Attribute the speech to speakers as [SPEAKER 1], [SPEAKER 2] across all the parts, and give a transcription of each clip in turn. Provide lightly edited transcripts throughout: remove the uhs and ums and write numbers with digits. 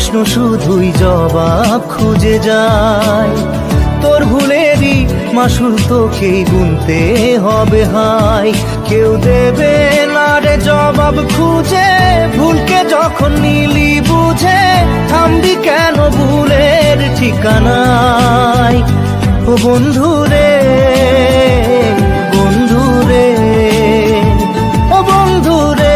[SPEAKER 1] প্রশ্ন শুধুই জবাব খুঁজে যায়। তোর ভুলেরই মাসুল তোকেই গুনতে হবে হাই। কেউ দেবে না রে জবাব খুঁজে, ভুলকে যখন নিলি বুঝে থামবি কেন ভুলের ঠিকানায়। ও বন্ধু রে, বন্ধু রে, ও বন্ধু রে।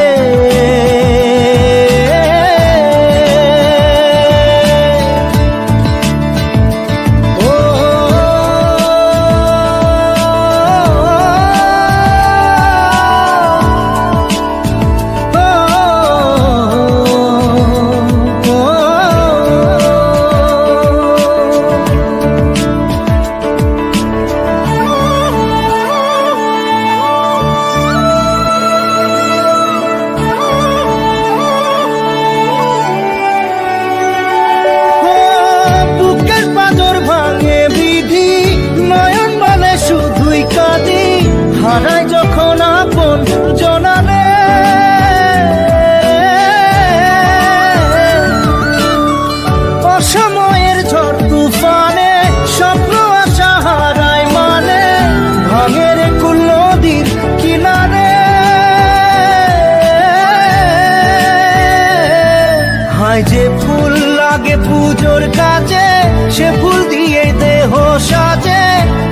[SPEAKER 1] হারাই যখন আপন জনালে, অসময়ের ঝড় তুফানে স্বপ্ন আশা হারাই মানে, ভাঙের কুল নদীর কিনারে। হায় যে ফুল লাগে পুজোর কাজে, সে ফুল দিয়ে দেহ সাজে,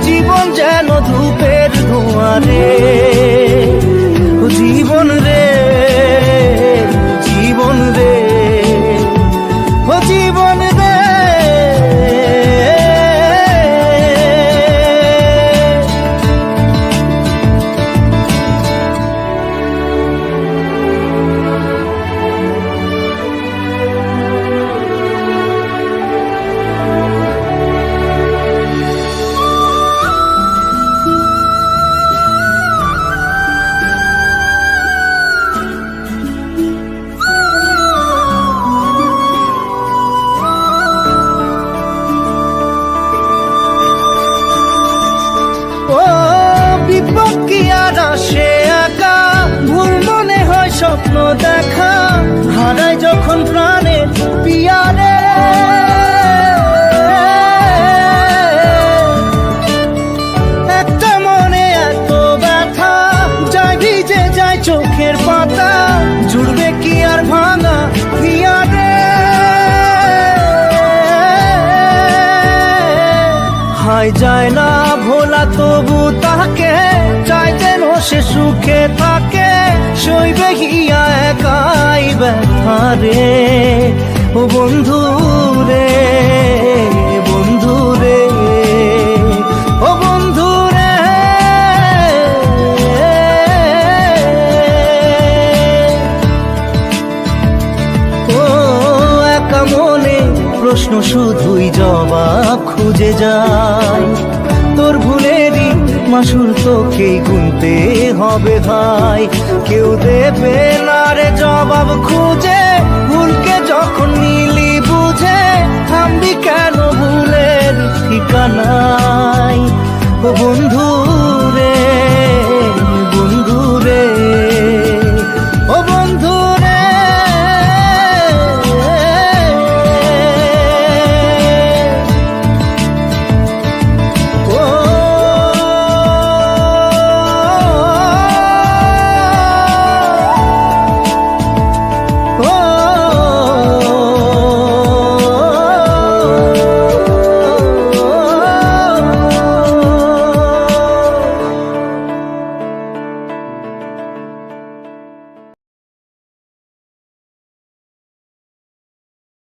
[SPEAKER 1] জীবন যেন ধূপের ধোঁয়ারে। ও জীবন রে, জীবন রে, ও জীবন রে। সে একা ভুল মনে হয় স্বপ্ন দেখা, হারাই যখন প্রাণের পিয়ারে। একটা মনে এত ব্যথা যায় ভিজে যায় চোখের পাতা, জুড়বে কি আর ভাঙা পিয়ারে। হায় যায় না ভোলা তবু তাকে চাই যেন সে সুখে থাকে, সইবে গিয়া একাই ব্যথা রে। ও বন্ধু রে, বন্ধু রে, ও বন্ধু রে। ও একা মনে প্রশ্ন শুধুই জবাব খুঁজে যায়। তোর ভুলেরই মাসুল তোকেই গুনতে হবে ভাই। কেউ দেবে না রে জবাব খুঁজে, ভুলকে যখন নিলি বুঝে থামবি কেন ভুলের ঠিকানায়। ও বন্ধু রে।